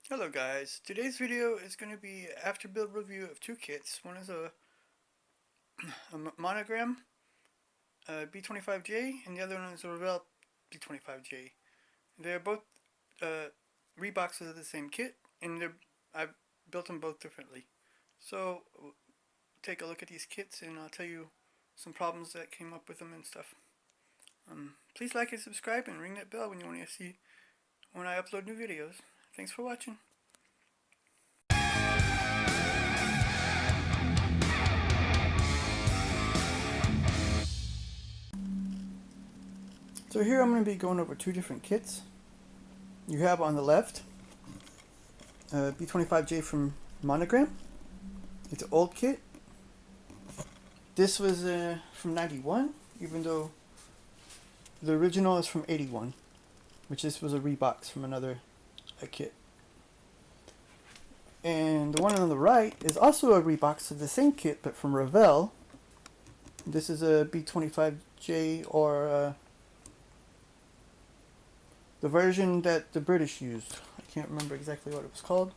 Hello guys, today's video is going to be Afterbuild review of two kits. One is a Monogram B25J and the other one is a Revell B25J. They're both uh, reboxes of the same kit and I've built them both differently. So take a look at these kits and I'll tell you some problems that came up with them and stuff. Please like and subscribe and ring that bell when you want to see when I upload new videos. Thanks for watching. So here I'm going to be going over two different kits. You have on the left B25J from Monogram. It's an old kit. This was from 91, even though the original is from 81, which this was a rebox from another kit. And the one on the right is also a rebox of the same kit, but from Revell. This is a B25J or the version that the British used. I can't remember exactly what it was called.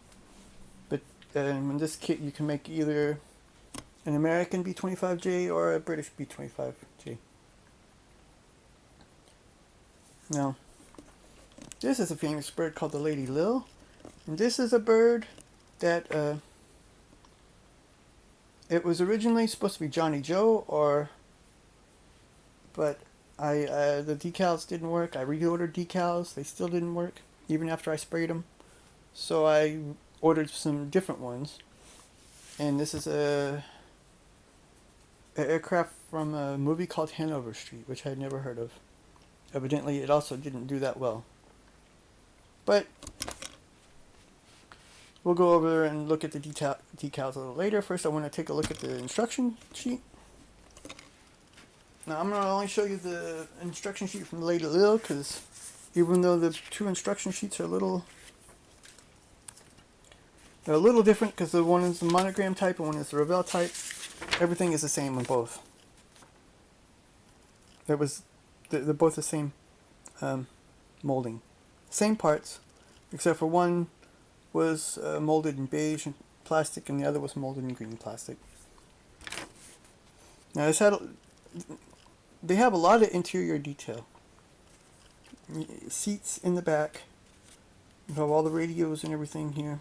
But in this kit you can make either an American B25J or a British B25J. Now, this is a famous bird called the Lady Lil. And this is a bird that it was originally supposed to be Jaunty Jo, but the decals didn't work. I reordered decals. They still didn't work, even after I sprayed them. So I ordered some different ones. And this is an aircraft from a movie called Hannover Street, which I had never heard of. Evidently, it also didn't do that well. But we'll go over and look at the decals a little later. First, I want to take a look at the instruction sheet. Now, I'm going to only show you the instruction sheet from Lady Lil, because even though the two instruction sheets are they're a little different, because the one is the Monogram type and one is the Revell type. Everything is the same on both. They're both the same molding. Same parts, except for one was molded in beige plastic and the other was molded in green plastic. Now they have a lot of interior detail. Seats in the back. You have all the radios and everything here.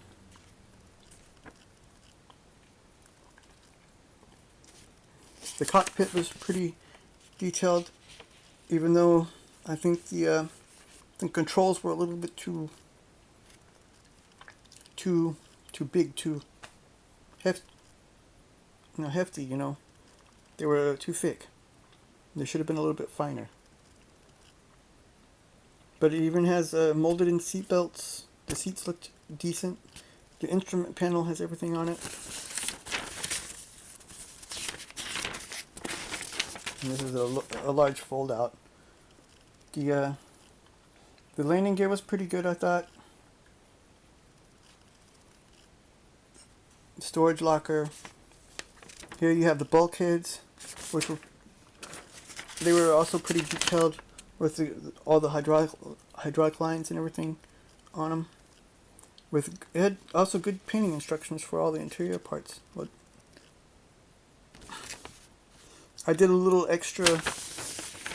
The cockpit was pretty detailed, even though I think the controls were a little bit too big, too hefty. They were too thick. They should have been a little bit finer. But it even has molded in seat belts. The seats looked decent. The instrument panel has everything on it. And this is a large fold out. The landing gear was pretty good, I thought. Storage locker. Here you have the bulkheads, which they were also pretty detailed with all the hydraulic lines and everything on them. It had also good painting instructions for all the interior parts. I did a little extra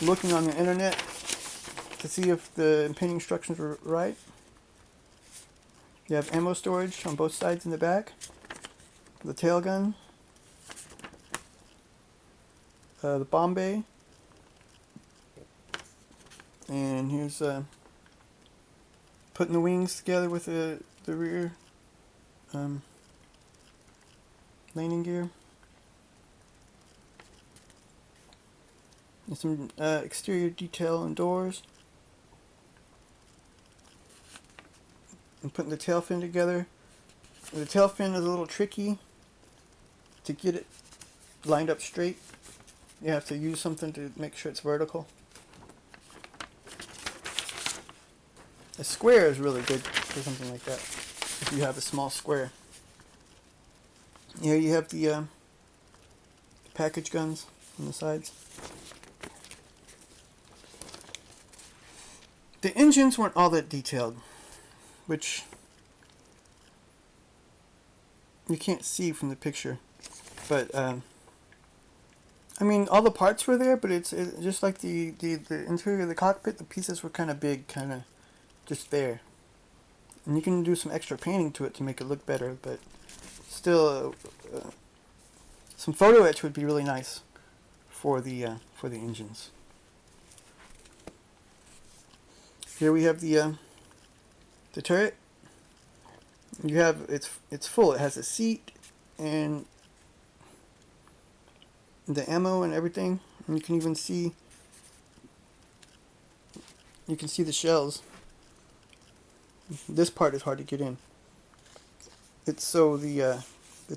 looking on the internet to see if the painting instructions were right. You have ammo storage on both sides in the back. The tail gun. The bomb bay. And here's putting the wings together with the rear landing gear. And some exterior detail and doors. And putting the tail fin together. The tail fin is a little tricky to get it lined up straight. You have to use something to make sure it's vertical. A square is really good for something like that, if you have a small square. Here you have the package guns on the sides. The engines weren't all that detailed, which you can't see from the picture, but I mean, all the parts were there, but it's just like the interior of the cockpit. The pieces were kind of big, kind of just there, and you can do some extra painting to it to make it look better. But still, some photo etch would be really nice for the engines. Here we have the turret. You have it's full. It has a seat and the ammo and everything. And you can even see the shells. This part is hard to get in. It's so the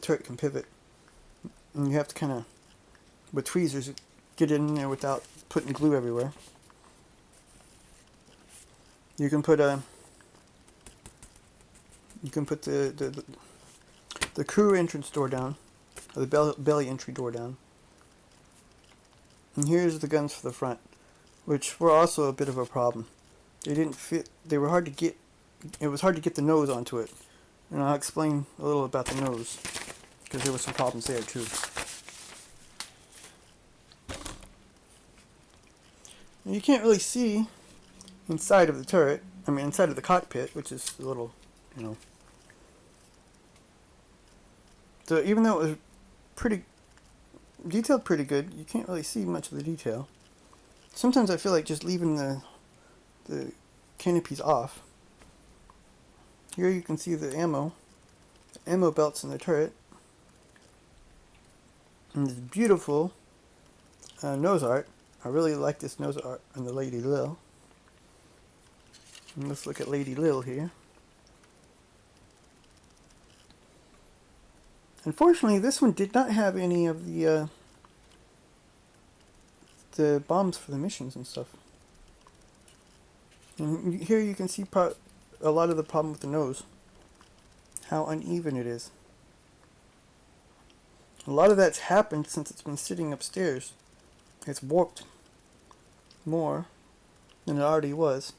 turret can pivot, and you have to kind of with tweezers get it in there without putting glue everywhere. You can put the crew entrance door down, or the belly entry door down. And here's the guns for the front, which were also a bit of a problem. They didn't fit. They were hard to get. It was hard to get the nose onto it, and I'll explain a little about the nose because there were some problems there too. And you can't really see inside of the turret. I mean, inside of the cockpit, which is a little, you know. So even though it was pretty detailed, pretty good, you can't really see much of the detail. Sometimes I feel like just leaving the canopies off. Here you can see the ammo belts in the turret, and this beautiful nose art. I really like this nose art on the Lady Lil. And let's look at Lady Lil here. Unfortunately, this one did not have any of the bombs for the missions and stuff. And here you can see a lot of the problem with the nose. How uneven it is. A lot of that's happened since it's been sitting upstairs. It's warped more than it already was.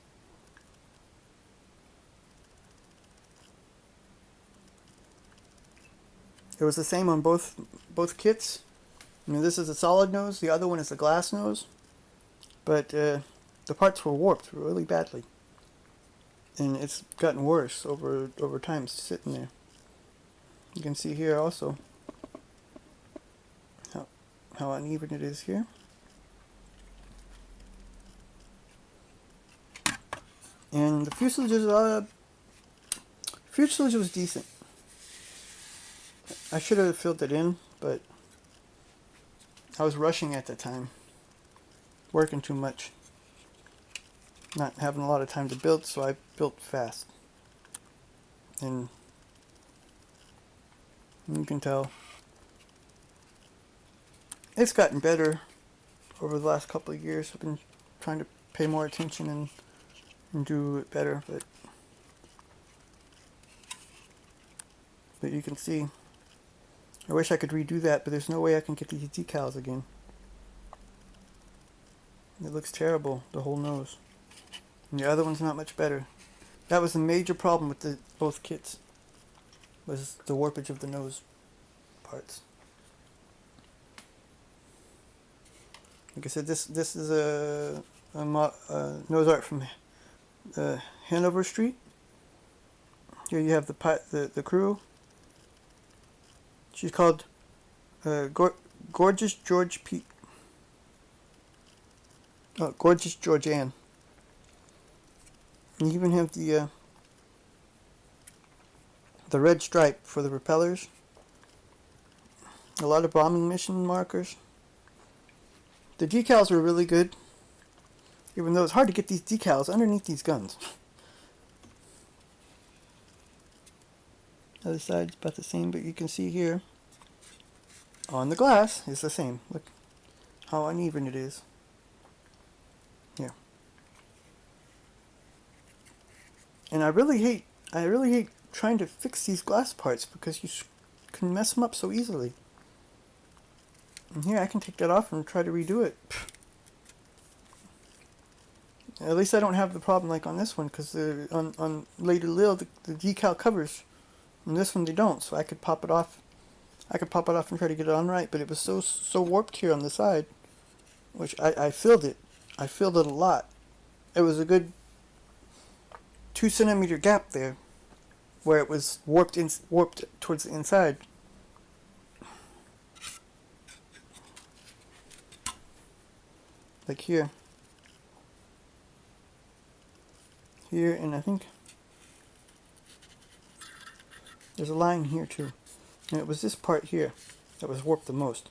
It was the same on both kits. I mean, this is a solid nose, the other one is a glass nose, but the parts were warped really badly, and it's gotten worse over time sitting there. You can see here also how uneven it is here. And the fuselage was decent. I should have filled it in, but I was rushing at the time, working too much, not having a lot of time to build, so I built fast. And you can tell it's gotten better over the last couple of years. I've been trying to pay more attention and do it better, but you can see, I wish I could redo that, but there's no way I can get these decals again. It looks terrible, the whole nose. And the other one's not much better. That was the major problem with both kits, was the warpage of the nose parts. Like I said, this is a nose art from Hannover Street. Here you have the crew. She's called Gorgeous George Pete. Oh, Gorgeous Georgianne. You even have the red stripe for the propellers. A lot of bombing mission markers. The decals were really good, even though it's hard to get these decals underneath these guns. Other side's about the same, but you can see here on the glass is the same. Look how uneven it is. Yeah. And I really hate trying to fix these glass parts because you can mess them up so easily. And here I can take that off and try to redo it. At least I don't have the problem like on this one, because on Lady Lil the decal covers And this one they don't, so I could pop it off. I could pop it off and try to get it on right, but it was so warped here on the side, which I filled it. I filled it a lot. It was a good 2 centimeter gap there, where it was warped towards the inside. Like here. Here, and I think there's a line here too. And it was this part here that was warped the most,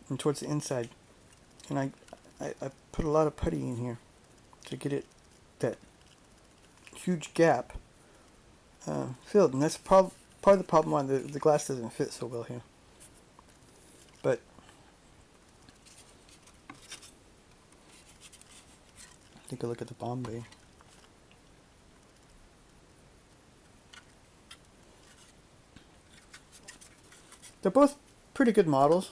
and towards the inside. And I put a lot of putty in here to get it, that huge gap, filled. And that's part of the problem why the glass doesn't fit so well here. But take a look at the Bombay. They're both pretty good models.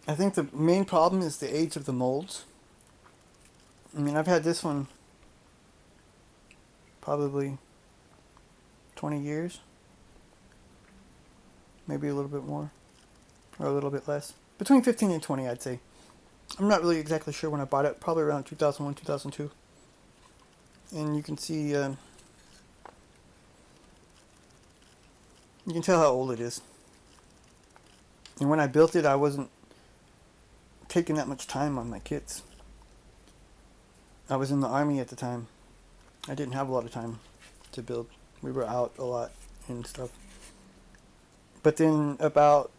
I think the main problem is the age of the molds. I mean, I've had this one probably 20 years. Maybe a little bit more. Or a little bit less. Between 15 and 20, I'd say. I'm not really exactly sure when I bought it. Probably around 2001, 2002. And you can see... you can tell how old it is. And when I built it, I wasn't taking that much time on my kits. I was in the army at the time. I didn't have a lot of time to build. We were out a lot and stuff. But then about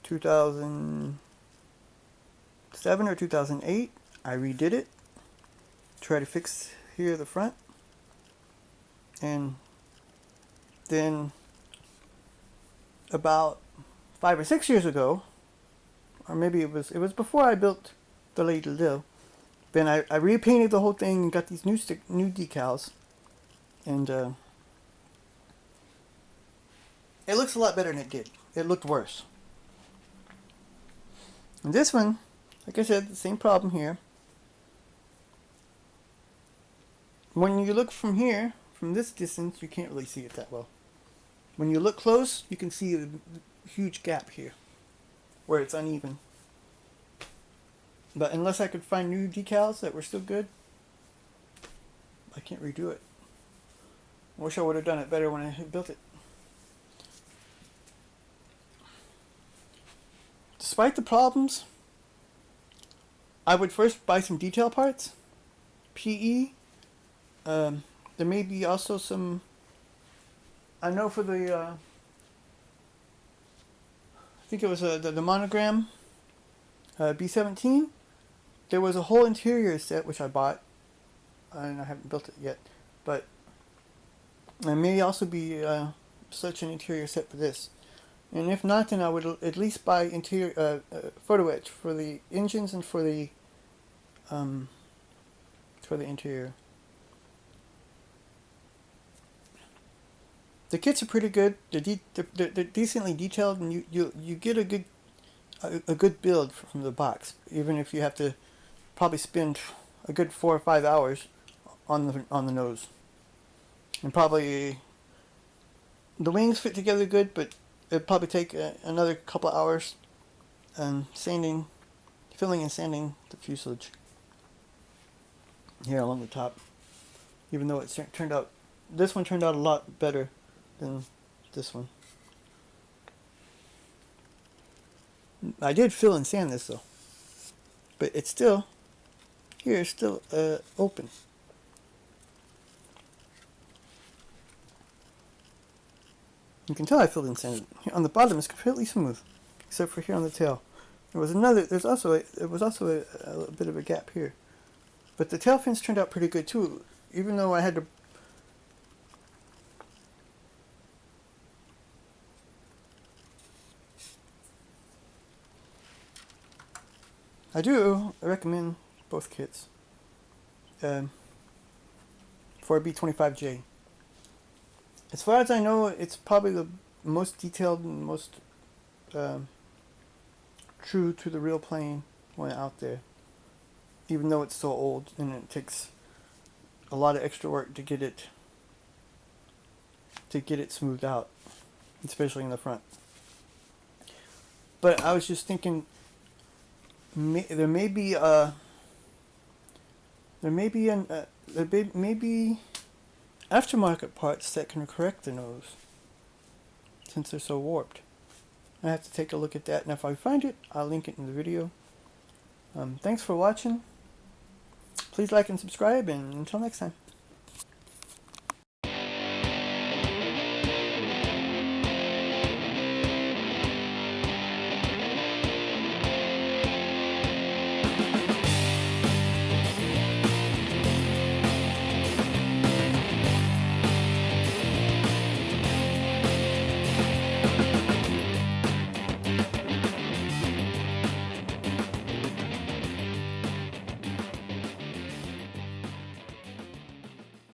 2007 or 2008, I redid it. Tried to fix here the front. And then about 5 or 6 years ago, or maybe it was before I built the Lady Lil, then I repainted the whole thing and got these new decals, and it looks a lot better than it did. It looked worse. And this one, like I said, the same problem here. When you look from here, from this distance, you can't really see it that well. When you look close, you can see a huge gap here, where it's uneven. But unless I could find new decals that were still good, I can't redo it. I wish I would have done it better when I built it. Despite the problems, I would first buy some detail parts, PE. There may be also some, I know for the, I think it was the Monogram B17, there was a whole interior set which I bought, and I haven't built it yet, but there may also be such an interior set for this. And if not, then I would at least buy interior photo etch for the engines and for the interior. The kits are pretty good. They're decently detailed, and you get a good build from the box, even if you have to probably spend a good 4 or 5 hours on the nose. And probably the wings fit together good, but it'd probably take another couple hours filling and sanding the fuselage here along the top. Even though it turned out, this one turned out a lot better than this one. I did fill and sand this though, but it's still here. It's still open. You can tell I filled and sanded. Here on the bottom, it's completely smooth, except for here on the tail. There was another. There was also a bit of a gap here, but the tail fins turned out pretty good too. Even though I had to. I do recommend both kits for B25J. As far as I know, it's probably the most detailed and most true to the real plane one out there. Even though it's so old and it takes a lot of extra work to get it to get it smoothed out, especially in the front. But I was just thinking, there may be aftermarket parts that can correct the nose, since they're so warped. I have to take a look at that, and if I find it, I'll link it in the video. Thanks for watching. Please like and subscribe, and until next time.